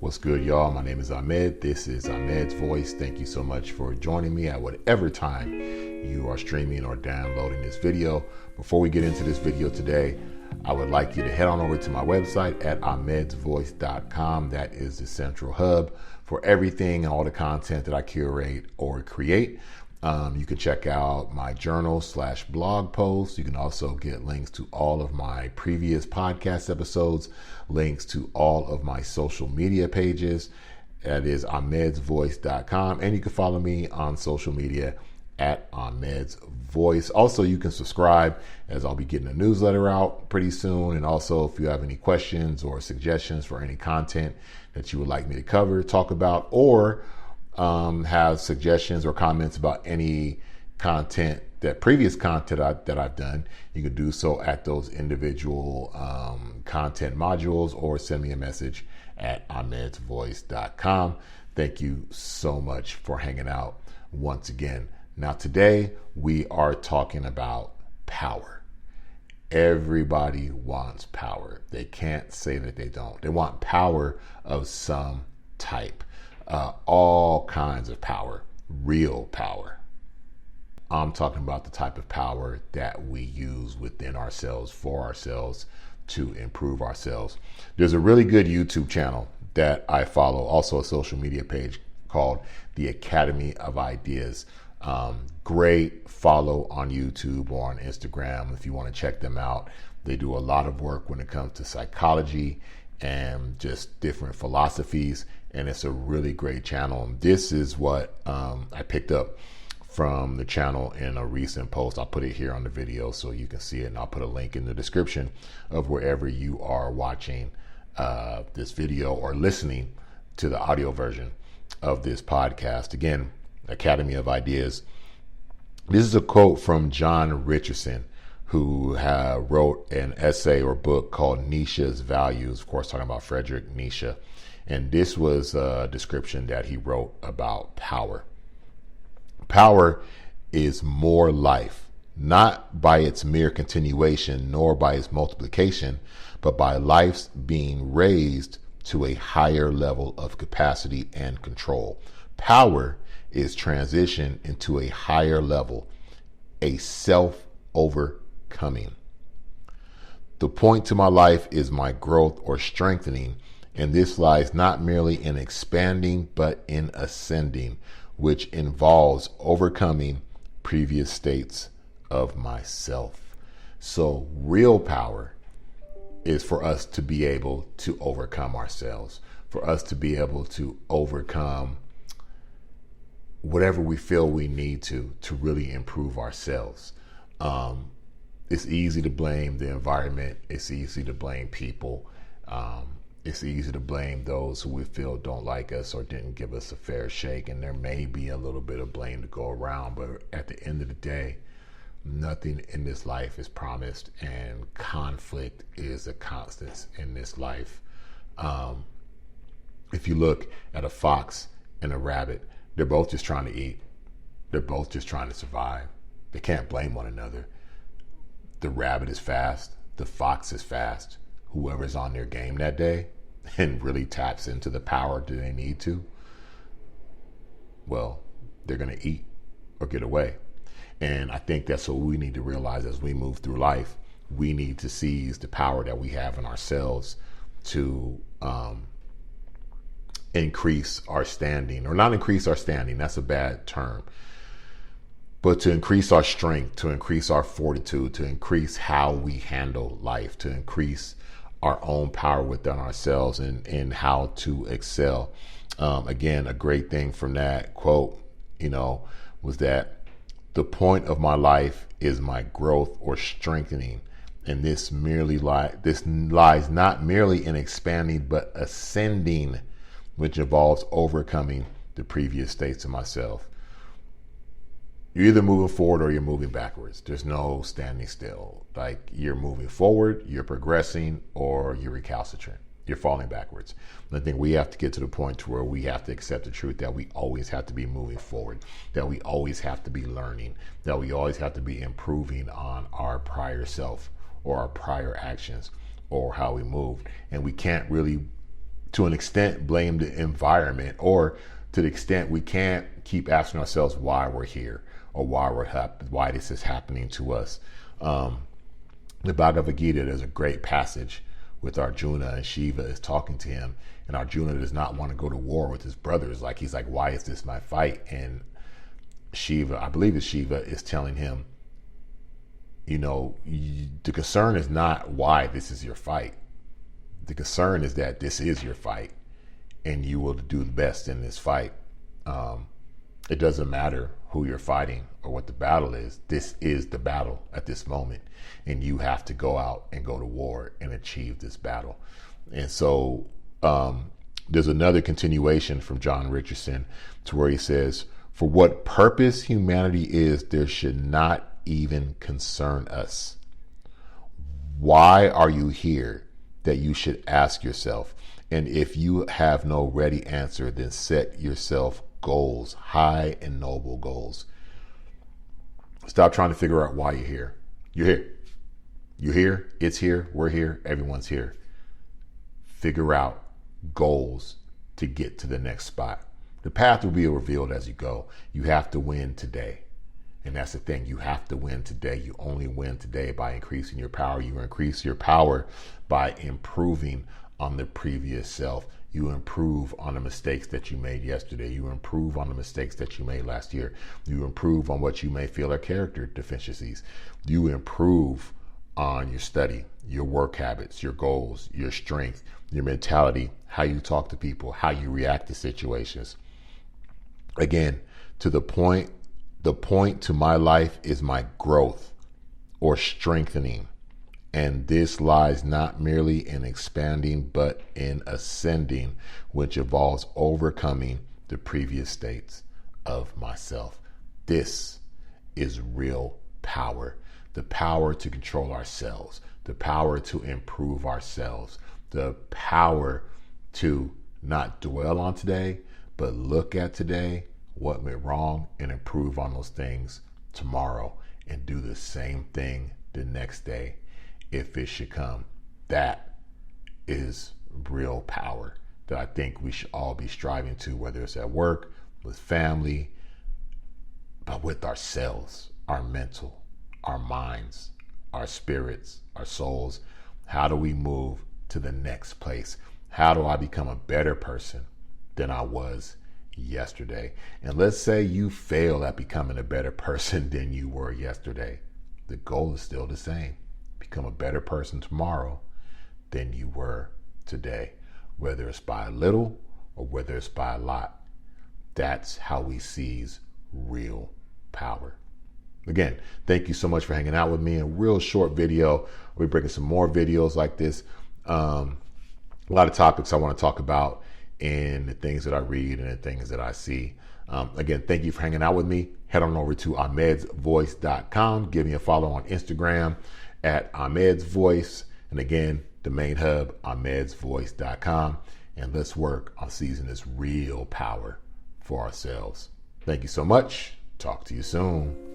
What's good, y'all? My name is Ahmed. This is Ahmed's Voice. Thank you so much for joining me at whatever time you are streaming or downloading this video. Before we get into this video today, I would like you to head on over to my website at ahmedsvoice.com. That is the central hub for everything and all the content that I curate or create. You can check out my journal/blog posts. You can also get links to all of my previous podcast episodes, links to all of my social media pages. That is ahmedsvoice.com. And you can follow me on social media at Ahmed's Voice. Also, you can subscribe, as I'll be getting a newsletter out pretty soon. And also, if you have any questions or suggestions for any content that you would like me to cover, talk about, or have suggestions or comments about any content, previous content that I've done, you can do so at those individual content modules, or send me a message at ahmedsvoice.com. Thank you so much for hanging out once again. Now, today we are talking about power. Everybody wants power. They can't say that they don't. They want power of some type. All kinds of power, real power. I'm talking about the type of power that we use within ourselves, for ourselves, to improve ourselves. There's a really good YouTube channel that I follow, also a social media page called The Academy of Ideas. Great follow on YouTube or on Instagram if you want to check them out. They do a lot of work when it comes to psychology and just different philosophies, and it's a really great channel. This is what I picked up from the channel in a recent post. I'll put it here on the video so you can see it, and I'll put a link in the description of wherever you are watching this video or listening to the audio version of this podcast. Again, Academy of Ideas. This is a quote from John Richardson, who wrote an essay or book called Nietzsche's Values, of course, talking about Friedrich Nietzsche. And this was a description that he wrote about power. Power is more life, not by its mere continuation, nor by its multiplication, but by life's being raised to a higher level of capacity and control. Power is transition into a higher level, a self-overcoming. The point to my life is my growth or strengthening, and this lies not merely in expanding, but in ascending, which involves overcoming previous states of myself. So real power is for us to be able to overcome ourselves, for us to be able to overcome whatever we feel we need to really improve ourselves. It's easy to blame the environment. It's easy to blame people. It's easy to blame those who we feel don't like us or didn't give us a fair shake. And there may be a little bit of blame to go around, but at the end of the day, nothing in this life is promised, and conflict is a constant in this life. If you look at a fox and a rabbit, they're both just trying to eat. They're both just trying to survive. They can't blame one another. The rabbit is fast. The fox is fast. Whoever's on their game that day and really taps into the power that they need to, well, they're going to eat or get away. And I think that's what we need to realize as we move through life. We need to seize the power that we have in ourselves to increase our standing, or not increase our standing, that's a bad term, but to increase our strength, to increase our fortitude, to increase how we handle life, to increase our own power within ourselves, and how to excel. Again, a great thing from that quote, was that the point of my life is my growth or strengthening. And this lies not merely in expanding, but ascending, which involves overcoming the previous states of myself. You're either moving forward or you're moving backwards. There's no standing still. Like, you're moving forward, you're progressing, or you're recalcitrant. You're falling backwards. And I think we have to get to the point to where we have to accept the truth that we always have to be moving forward, that we always have to be learning, that we always have to be improving on our prior self or our prior actions or how we moved. And we can't really to an extent, blame the environment, or to the extent we can't keep asking ourselves why we're here or why this is happening to us. The Bhagavad Gita, there's a great passage with Arjuna, and Shiva is talking to him, and Arjuna does not want to go to war with his brothers. Like, he's like, why is this my fight? And Shiva, I believe it's Shiva, is telling him, the concern is not why this is your fight. The concern is that this is your fight, and you will do the best in this fight. It doesn't matter who you're fighting or what the battle is. This is the battle at this moment, and you have to go out and go to war and achieve this battle. And so there's another continuation from John Richardson to where he says, for what purpose humanity is, there should not even concern us. Why are you here? That you should ask yourself. And if you have no ready answer, then set yourself goals, high and noble goals. Stop trying to figure out why you're here. You're here. You're here. It's here. We're here. Everyone's here. Figure out goals to get to the next spot. The path will be revealed as you go. You have to win today. And that's the thing. You have to win today. You only win today by increasing your power. You increase your power by improving on the previous self. You improve on the mistakes that you made yesterday. You improve on the mistakes that you made last year. You improve on what you may feel are character deficiencies. You improve on your study, your work habits, your goals, your strength, your mentality, how you talk to people, how you react to situations. Again, the point to my life is my growth or strengthening. And this lies not merely in expanding, but in ascending, which involves overcoming the previous states of myself. This is real power. The power to control ourselves, the power to improve ourselves, the power to not dwell on today, but look at today, what went wrong, and improve on those things tomorrow, and do the same thing the next day if it should come. That is real power that I think we should all be striving to, whether it's at work, with family, but with ourselves, our mental, our minds, our spirits, our souls. How do we move to the next place? How do I become a better person than I was yesterday? And let's say you fail at becoming a better person than you were yesterday. The goal is still the same. Become a better person tomorrow than you were today, whether it's by a little or whether it's by a lot. That's how we seize real power. Again, thank you so much for hanging out with me. A real short video. We'll be bringing some more videos like this. A lot of topics I want to talk about in the things that I read and the things that I see. Again, thank you for hanging out with me. Head on over to ahmedsvoice.com. Give me a follow on Instagram at Ahmed's Voice. And again, the main hub, ahmedsvoice.com. And let's work on seizing this real power for ourselves. Thank you so much. Talk to you soon.